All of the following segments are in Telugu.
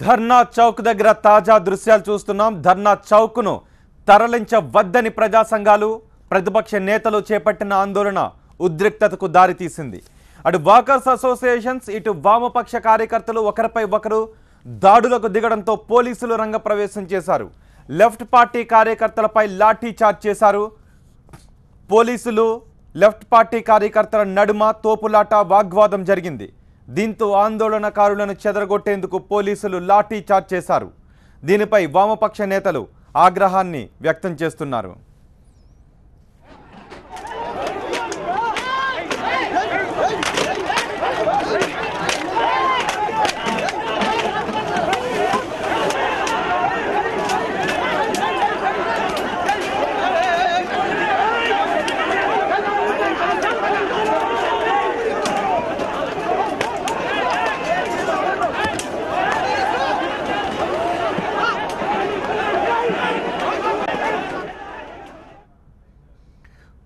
ధర్నా చౌక్ దగ్గర తాజా దృశ్యాలు చూస్తున్నాం. ధర్నా చౌక్ను తరలించవద్దని ప్రజా సంఘాలు, ప్రతిపక్ష నేతలు చేపట్టిన ఆందోళన ఉద్రిక్తతకు దారితీసింది. అటు వాకర్స్ అసోసియేషన్స్, ఇటు వామపక్ష కార్యకర్తలు ఒకరిపై ఒకరు దాడులకు దిగడంతో పోలీసులు రంగప్రవేశం చేశారు. లెఫ్ట్ పార్టీ కార్యకర్తలపై లాఠీ చార్జ్ చేశారు. పోలీసులు లెఫ్ట్ పార్టీ కార్యకర్తల నడుమ తోపులాట, వాగ్వాదం జరిగింది. దీంతో ఆందోళనకారులను చెదరగొట్టేందుకు పోలీసులు లాఠీ చార్జ్ చేశారు. దీనిపై వామపక్ష నేతలు ఆగ్రహాన్ని వ్యక్తం చేస్తున్నారు.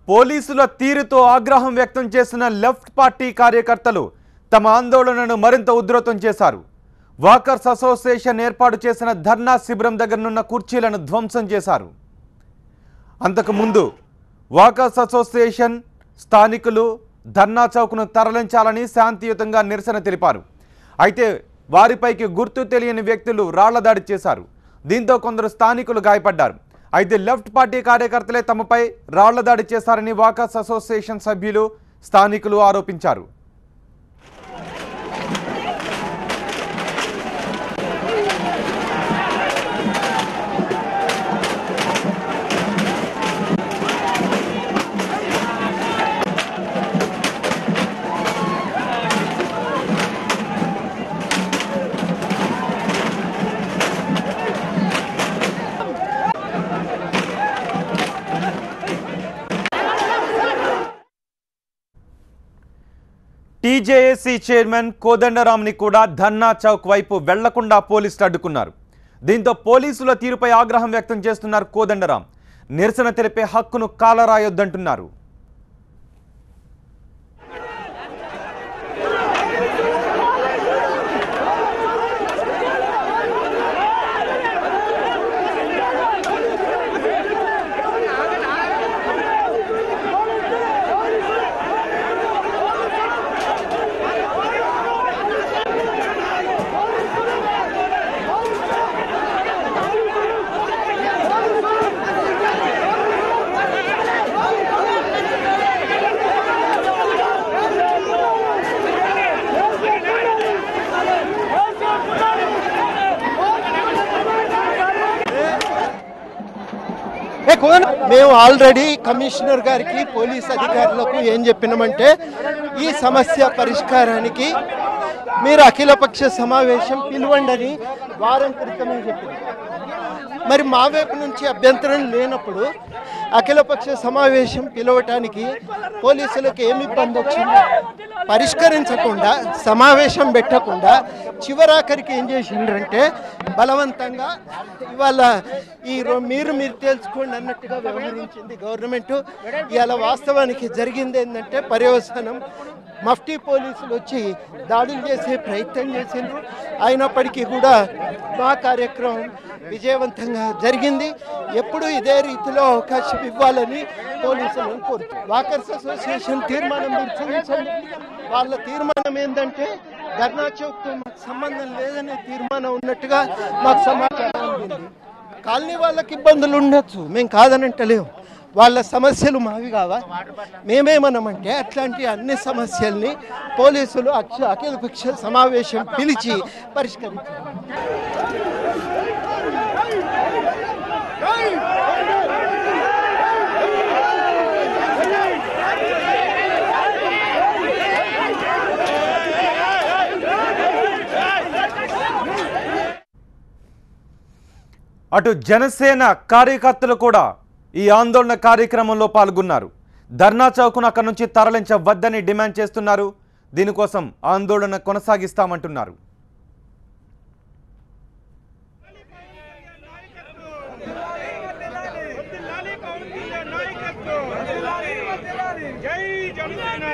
పోలీసుల తీరుతో ఆగ్రహం వ్యక్తం చేసిన లెఫ్ట్ పార్టీ కార్యకర్తలు తమ ఆందోళనను మరింత ఉధృతం చేశారు. వాకర్స్ అసోసియేషన్ ఏర్పాటు చేసిన ధర్నా శిబిరం దగ్గరనున్న కుర్చీలను ధ్వంసం చేశారు. అంతకుముందు వాకర్స్ అసోసియేషన్ స్థానికులు ధర్నా చౌక్ను తరలించాలని శాంతియుతంగా నిరసన తెలిపారు. అయితే వారిపైకి గుర్తు తెలియని వ్యక్తులు రాళ్ల దాడి చేశారు. దీంతో కొందరు స్థానికులు గాయపడ్డారు. అయితే లెఫ్ట్ పార్టీ కార్యకర్తలే తమపై రాళ్ల దాడి చేశారని వాకర్స్ అసోసియేషన్ సభ్యులు, స్థానికులు ఆరోపించారు. టీజేఏసీ చైర్మన్ కోదండరాంని కూడా ధర్నా చౌక్ వైపు వెళ్లకుండా పోలీసులు అడ్డుకున్నారు. దీంతో పోలీసుల తీరుపై ఆగ్రహం వ్యక్తం చేస్తున్నారు కోదండరాం. నిరసన తెలిపే హక్కును కాలరాయొద్దంటున్నారు. మేము ఆల్రెడీ కమిషనర్ గారికి, పోలీస్ అధికారులకు ఏం చెప్పినామంటే, ఈ సమస్య పరిష్కారానికి మీరు అఖిలపక్ష సమావేశం పిలవండి అని వారం క్రితమే చెప్పింది. మరి మా వైపు నుంచి అభ్యంతరం లేనప్పుడు అఖిలపక్ష సమావేశం పిలవటానికి పోలీసులకు ఏమి ఇబ్బంది వచ్చింది? పరిష్కరించకుండా, సమావేశం పెట్టకుండా చివరాఖరికి ఏం చేసిండ్రంటే బలవంతంగా ఇవాళ మీరు తెలుసుకోండి అన్నట్టుగా వ్యవహరించింది గవర్నమెంట్. ఇవాళ వాస్తవానికి జరిగింది ఏంటంటే, పర్యవసానం మఫ్టీ పోలీసులు వచ్చి దాడులు చేసే ప్రయత్నం చేసిండ్రు. అయినప్పటికీ కూడా మా కార్యక్రమం విజయవంతంగా జరిగింది. ఎప్పుడు ఇదే రీతిలో అవకాశం ఇవ్వాలని పోలీసులను కోరుతారు. వాకర్స్ అసోసియేషన్ తీర్మానం మీరు చూపించండి. వాళ్ళ తీర్మానం ఏంటంటే ధర్నా చౌక్తో మాకు సంబంధం లేదనే తీర్మానం ఉన్నట్టుగా మాకు సమాచారం అందింది. కాలనీ వాళ్ళకి ఇబ్బందులు ఉండొచ్చు, మేము కాదనంటలేము. వాళ్ళ సమస్యలు మావి కావా? మేమేమన్నామంటే అట్లాంటి అన్ని సమస్యల్ని పోలీసులు అఖిలపక్ష సమావేశం పిలిచి పరిష్కరించారు. అటు జనసేన కార్యకర్తలు కూడా ఈ ఆందోళన కార్యక్రమంలో పాల్గొన్నారు. ధర్నా చౌక్ను అక్కడి నుంచి తరలించవద్దని డిమాండ్ చేస్తున్నారు. దీనికోసం ఆందోళన కొనసాగిస్తామంటున్నారు. జై జనసేన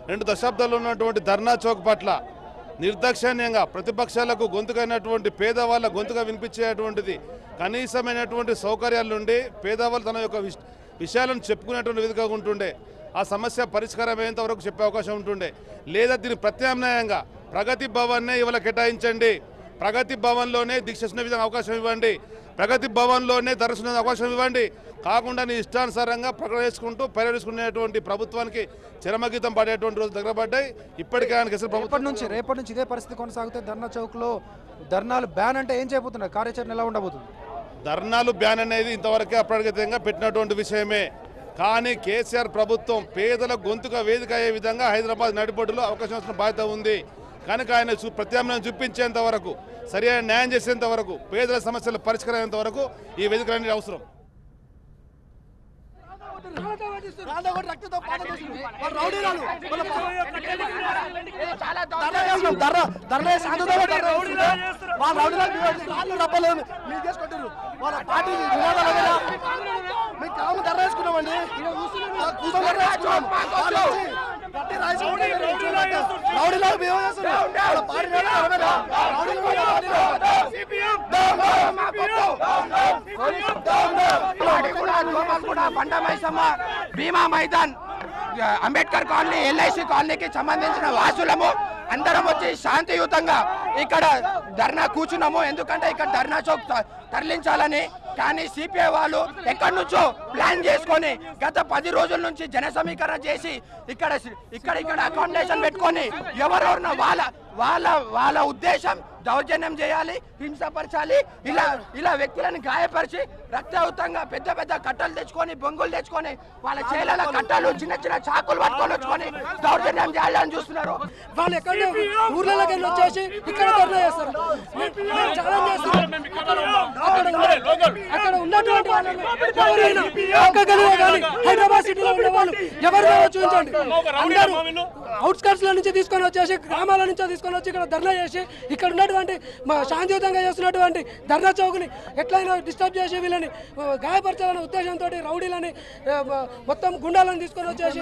రెండు దశాబ్దాల్లో ఉన్నటువంటి ధర్నా చౌక్ పట్ల నిర్దాక్షిణ్యంగా ప్రతిపక్షాలకు గొంతుకైనటువంటి పేదవాళ్ళ గొంతుగా వినిపించేటువంటిది కనీసమైనటువంటి సౌకర్యాల నుండి పేదవాళ్ళు తన యొక్క విషయాలను చెప్పుకునేటువంటి విధంగా ఉంటుండే ఆ సమస్య పరిష్కారమయ్యేంత వరకు చెప్పే అవకాశం ఉంటుండే లేదా దీని ప్రత్యామ్నాయంగా ప్రగతి భవన్నే ఇవాళ కేటాయించండి ప్రగతి భవన్లోనే దీక్ష విధంగా అవకాశం ఇవ్వండి ప్రగతి భవన్లోనే దర్శనం అవకాశం ఇవ్వండి కాకుండా నీ ఇష్టానుసారంగా ప్రకటన చేసుకుంటూ పర్యవేసుకునేటువంటి ప్రభుత్వానికి చరమగీతం పడేటువంటి రోజు దగ్గర పడ్డాయి ఇప్పటికే ఆయనకి అసలు రేపటి నుంచి ఇదే పరిస్థితి కొనసాగితే ధర్నా చౌక్లో ధర్నాలు బ్యాన్ అంటే ఏం చేయబోతున్నారు కార్యాచరణ ఎలా ఉండబోతుంది ధర్నాలు బ్యాన్ అనేది ఇంతవరకే అప్రగతంగా పెట్టినటువంటి విషయమే కానీ కేసీఆర్ ప్రభుత్వం పేదల గొంతుగా వేదిక అయ్యే విధంగా హైదరాబాద్ నడిబొడ్డులో అవకాశం ఇస్తున్న బాధ్యత ఉంది కనుక ఆయన ప్రత్యామ్నాయం చూపించేంత వరకు సరైన న్యాయం చేసేంత వరకు పేదల సమస్యల పరిష్కారం అయ్యేంత వరకు ఈ వేదిక అనేది అవసరం భీమా మైదాన్ అంబేద్కర్ కాలనీ ఎల్ఐసి కాలనీకి సంబంధించిన వాసులము అందరం వచ్చి శాంతియుతంగా ఇక్కడ ధర్నా కూర్చున్నాము ఎందుకంటే ఇక్కడ ధర్నా చౌక్ తరలించాలని కానీ సిపిఐ వాళ్ళు ఎక్కడి నుంచో ప్లాన్ చేసుకొని గత 10 రోజుల నుంచి జన సమీకరణ చేసి ఇక్కడ అకామిడేషన్ పెట్టుకొని ఎవరెవరిన వాళ్ళ ఉద్దేశం దౌర్జన్యం చేయాలి హింసపరచాలి ఇలా వ్యక్తులను గాయపరిచి రక్తయుతంగా పెద్ద కట్టలు తెచ్చుకొని బొంగులు తెచ్చుకొని వాళ్ళ చేల కట్టలు చిన్న చాకులు పట్టుకొని వచ్చుకొని దౌర్జన్యం చేయాలని చూస్తున్నారు వాళ్ళు ఎక్కడ ఊర్లలోకి వచ్చేసి ఇక్కడ ధర్నా చేస్తారు అక్కడ ఉన్నటువంటి హైదరాబాద్ సిటీలో ఉన్న వాళ్ళు ఎవరు చూపించండి అందరూ అవుట్స్కట్స్ లో నుంచి తీసుకొని వచ్చేసి గ్రామాల నుంచి తీసుకొని వచ్చి ఇక్కడ ధర్నా చేసి ఇక్కడ ఉన్నటువంటి శాంతియుతంగా చేస్తున్నటువంటి ధర్నా చౌక్ని ఎట్లయినా డిస్టర్బ్ చేసి వీళ్ళని గాయపరచాలనే ఉద్దేశంతో రౌడీలని మొత్తం గుండాలను తీసుకొని వచ్చేసి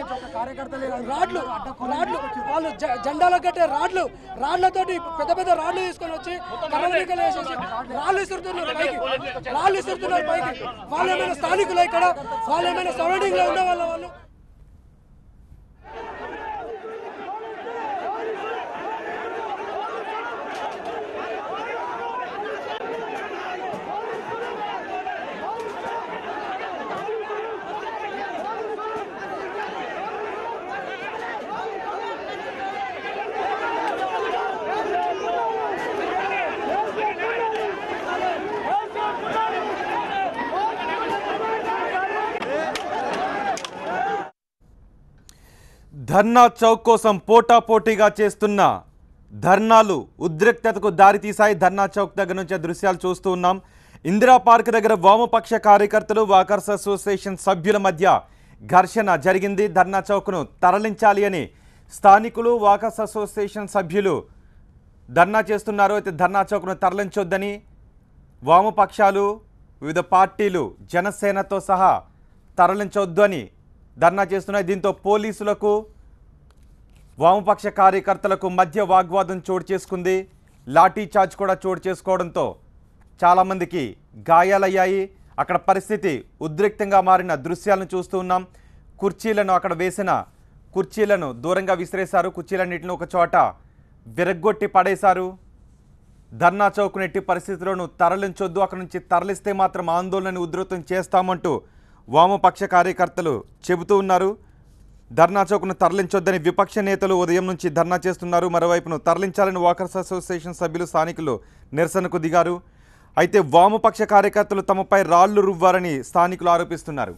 రాడ్లు వాళ్ళు జెండాలకు కట్టే రాడ్లతోటి పెద్ద రాడ్లు తీసుకొని వచ్చి కర్రలికలు వేసేసి రాళ్ళు ఇస్తున్నారు పైకి వాళ్ళు ఏమైనా స్థానికులు ఇక్కడ వాళ్ళు ఏమైనా సరౌండింగ్ లో ఉండే వాళ్ళు ధర్నా చౌక్ కోసం పోటాపోటీగా చేస్తున్న ధర్నాలు ఉద్రిక్తతకు దారితీశాయి. ధర్నా చౌక్ దగ్గర నుంచి దృశ్యాలు చూస్తూ ఉన్నాం. ఇందిరా పార్క్ దగ్గర వామపక్ష కార్యకర్తలు వాకర్స్ అసోసియేషన్ సభ్యుల మధ్య ఘర్షణ జరిగింది. ధర్నా చౌక్ను తరలించాలి అని స్థానికులు వాకర్స్ అసోసియేషన్ సభ్యులు ధర్నా చేస్తున్నారు. అయితే ధర్నా చౌక్ను తరలించొద్దని వామపక్షాలు వివిధ పార్టీలు జనసేనతో సహా తరలించొద్దు అని ధర్నా చేస్తున్నాయి. దీంతో పోలీసులకు వామపక్ష కార్యకర్తలకు మధ్య వాగ్వాదం చోటు చేసుకుంది. లాఠీ చార్జ్ కూడా చోటు చేసుకోవడంతో చాలామందికి గాయాలయ్యాయి. అక్కడ పరిస్థితి ఉద్రిక్తంగా మారిన దృశ్యాలను చూస్తూ ఉన్నాం. కుర్చీలను అక్కడ వేసిన కుర్చీలను దూరంగా విసిరేశారు. కుర్చీలన్నింటిని ఒక చోట విరగ్గొట్టి పడేశారు. ధర్నా చౌక్ నెట్టి పరిస్థితులను తరలించొద్దు, అక్కడ నుంచి తరలిస్తే మాత్రం ఆందోళనని ఉధృతం చేస్తామంటూ వామపక్ష కార్యకర్తలు చెబుతూ ఉన్నారు. ధర్నా చౌక్ను తరలించొద్దని విపక్ష నేతలు ఉదయం నుంచి ధర్నా చేస్తున్నారు. మరోవైపును తరలించాలని వాకర్స్ అసోసియేషన్ సభ్యులు స్థానికులు నిరసనకు దిగారు. అయితే వామపక్ష కార్యకర్తలు తమపై రాళ్లు రువ్వారని స్థానికులు ఆరోపిస్తున్నారు.